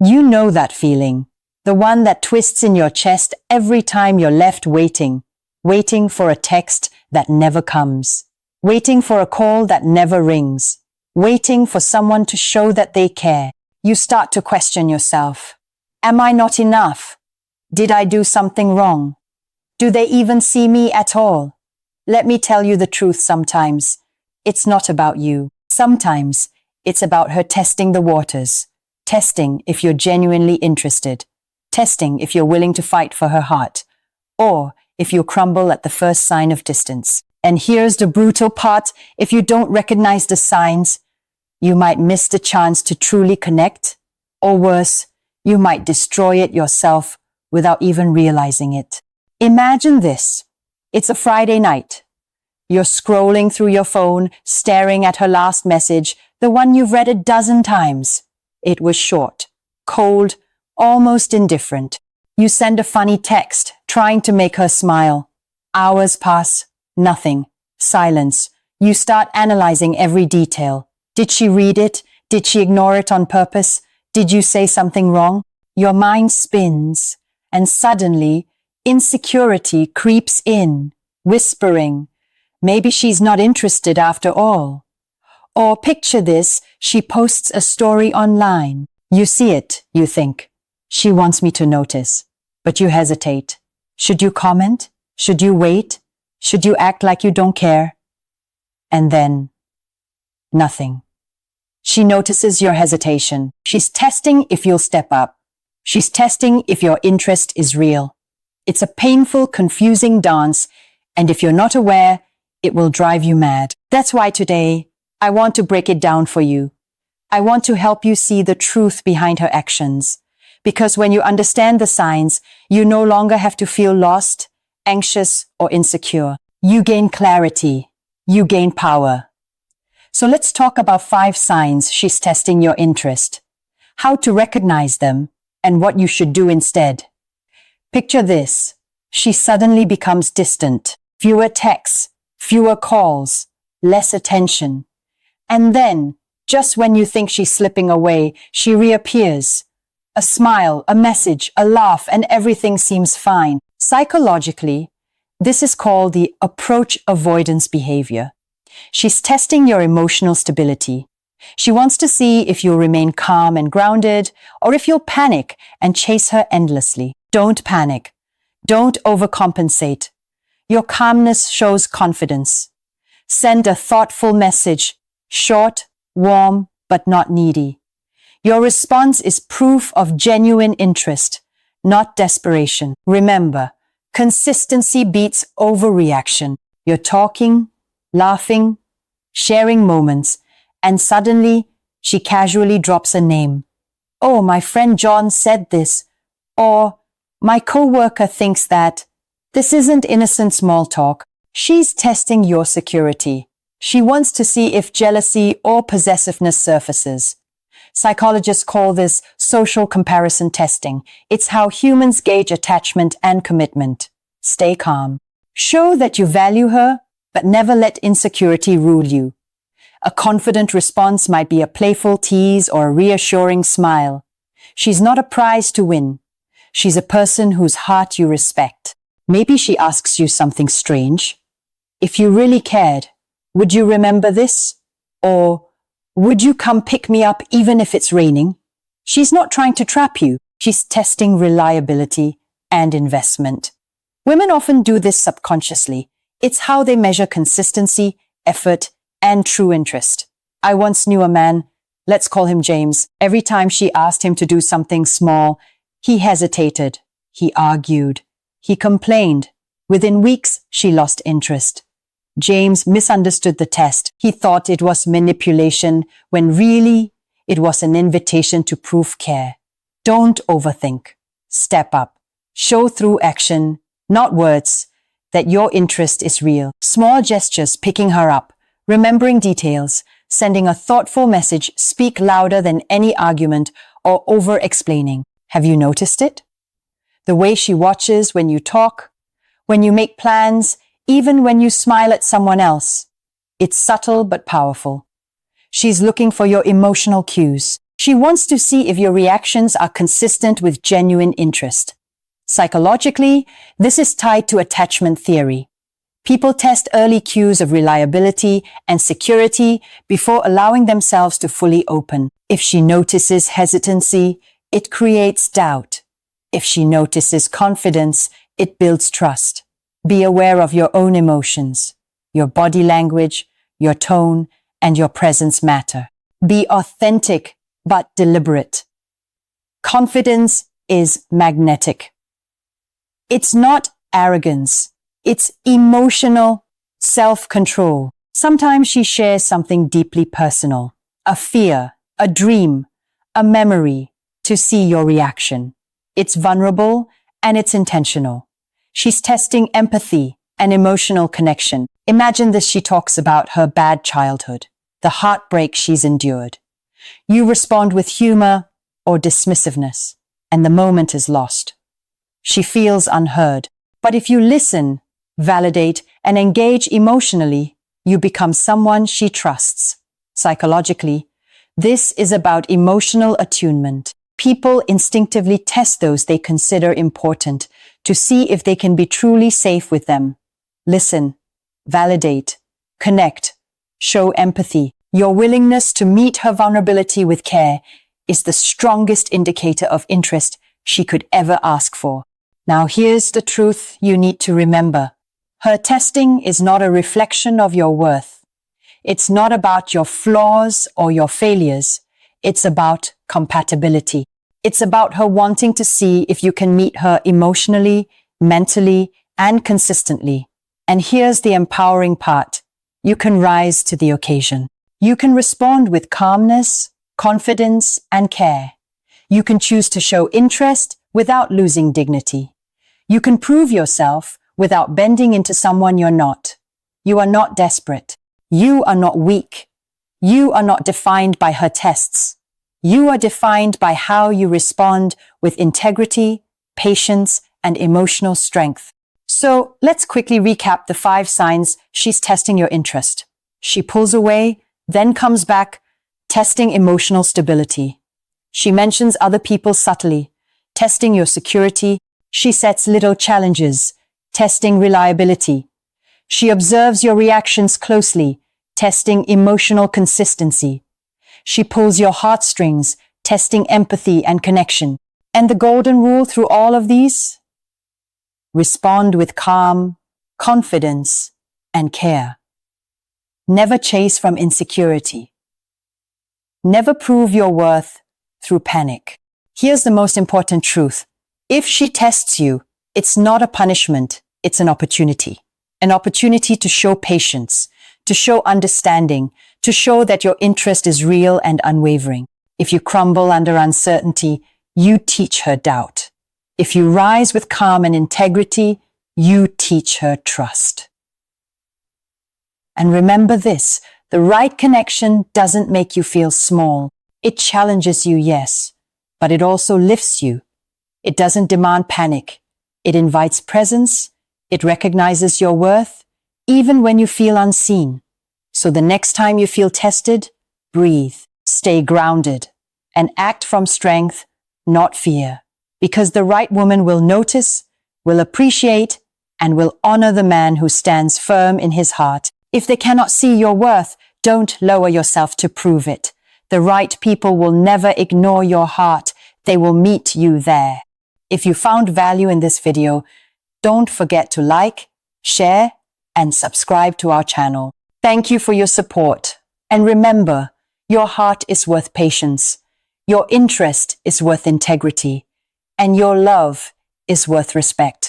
You know that feeling, the one that twists in your chest every time you're left waiting for a text that never comes, waiting for a call that never rings, waiting for someone to show that they care. You start to question yourself. Am I not enough? Did I do something wrong? Do they even see me at all? Let me tell you the truth sometimes. It's not about you. Sometimes it's about her testing the waters, testing if you're genuinely interested, testing if you're willing to fight for her heart, or if you crumble at the first sign of distance. And here's the brutal part. If you don't recognize the signs, you might miss the chance to truly connect, or worse, you might destroy it yourself without even realizing it. Imagine this. It's a Friday night. You're scrolling through your phone, staring at her last message, the one you've read a dozen times. It was short, cold, almost indifferent. You send a funny text, trying to make her smile. Hours pass, nothing, silence. You start analyzing every detail. Did she read it? Did she ignore it on purpose? Did you say something wrong? Your mind spins, and suddenly, insecurity creeps in, whispering, maybe she's not interested after all. Or picture this, she posts a story online. You see it, you think, she wants me to notice. But you hesitate. Should you comment? Should you wait? Should you act like you don't care? And then, nothing. She notices your hesitation. She's testing if you'll step up. She's testing if your interest is real. It's a painful, confusing dance, and if you're not aware, it will drive you mad. That's why today, I want to break it down for you. I want to help you see the truth behind her actions. Because when you understand the signs, you no longer have to feel lost, anxious, or insecure. You gain clarity. You gain power. So let's talk about 5 signs she's testing your interest, how to recognize them, and what you should do instead. Picture this. She suddenly becomes distant. Fewer texts, fewer calls, less attention. And then, just when you think she's slipping away, she reappears. A smile, a message, a laugh, and everything seems fine. Psychologically, this is called the approach avoidance behavior. She's testing your emotional stability. She wants to see if you'll remain calm and grounded, or if you'll panic and chase her endlessly. Don't panic. Don't overcompensate. Your calmness shows confidence. Send a thoughtful message, short, warm, but not needy. Your response is proof of genuine interest, not desperation. Remember, consistency beats overreaction. You're talking, laughing, sharing moments, and suddenly she casually drops a name. Oh, my friend John said this. Or, my coworker thinks that. This isn't innocent small talk. She's testing your security. She wants to see if jealousy or possessiveness surfaces. Psychologists call this social comparison testing. It's how humans gauge attachment and commitment. Stay calm. Show that you value her, but never let insecurity rule you. A confident response might be a playful tease or a reassuring smile. She's not a prize to win. She's a person whose heart you respect. Maybe she asks you something strange. If you really cared, would you remember this? Or, would you come pick me up even if it's raining? She's not trying to trap you. She's testing reliability and investment. Women often do this subconsciously. It's how they measure consistency, effort, and true interest. I once knew a man, let's call him James. Every time she asked him to do something small, he hesitated. He argued. He complained. Within weeks, she lost interest. James misunderstood the test. He thought it was manipulation, when really, it was an invitation to prove care. Don't overthink. Step up. Show through action, not words, that your interest is real. Small gestures picking her up, remembering details, sending a thoughtful message speak louder than any argument or over-explaining. Have you noticed it? The way she watches when you talk, when you make plans, even when you smile at someone else. It's subtle but powerful. She's looking for your emotional cues. She wants to see if your reactions are consistent with genuine interest. Psychologically, this is tied to attachment theory. People test early cues of reliability and security before allowing themselves to fully open. If she notices hesitancy, it creates doubt. If she notices confidence, it builds trust. Be aware of your own emotions. Your body language, your tone, and your presence matter. Be authentic but deliberate. Confidence is magnetic. It's not arrogance. It's emotional self-control. Sometimes she shares something deeply personal, a fear, a dream, a memory, to see your reaction. It's vulnerable and it's intentional. She's testing empathy and emotional connection. Imagine this: she talks about her bad childhood, the heartbreak she's endured. You respond with humor or dismissiveness, and the moment is lost. She feels unheard. But if you listen, validate, and engage emotionally, you become someone she trusts. Psychologically, this is about emotional attunement. People instinctively test those they consider important to see if they can be truly safe with them. Listen, validate, connect, show empathy. Your willingness to meet her vulnerability with care is the strongest indicator of interest she could ever ask for. Now here's the truth you need to remember. Her testing is not a reflection of your worth. It's not about your flaws or your failures. It's about compatibility. It's about her wanting to see if you can meet her emotionally, mentally, and consistently. And here's the empowering part. You can rise to the occasion. You can respond with calmness, confidence, and care. You can choose to show interest without losing dignity. You can prove yourself without bending into someone you're not. You are not desperate. You are not weak. You are not defined by her tests. You are defined by how you respond with integrity, patience, and emotional strength. So let's quickly recap the 5 signs she's testing your interest. She pulls away, then comes back, testing emotional stability. She mentions other people subtly, testing your security. She sets little challenges, testing reliability. She observes your reactions closely, testing emotional consistency. She pulls your heartstrings, testing empathy and connection. And the golden rule through all of these? Respond with calm, confidence, and care. Never chase from insecurity. Never prove your worth through panic. Here's the most important truth. If she tests you, it's not a punishment, it's an opportunity. An opportunity to show patience, to show understanding, to show that your interest is real and unwavering. If you crumble under uncertainty, you teach her doubt. If you rise with calm and integrity, you teach her trust. And remember this, the right connection doesn't make you feel small. It challenges you, yes, but it also lifts you. It doesn't demand panic. It invites presence. It recognizes your worth, even when you feel unseen. So the next time you feel tested, breathe, stay grounded, and act from strength, not fear. Because the right woman will notice, will appreciate, and will honor the man who stands firm in his heart. If they cannot see your worth, don't lower yourself to prove it. The right people will never ignore your heart. They will meet you there. If you found value in this video, don't forget to like, share, and subscribe to our channel. Thank you for your support. And remember, your heart is worth patience. Your interest is worth integrity. And your love is worth respect.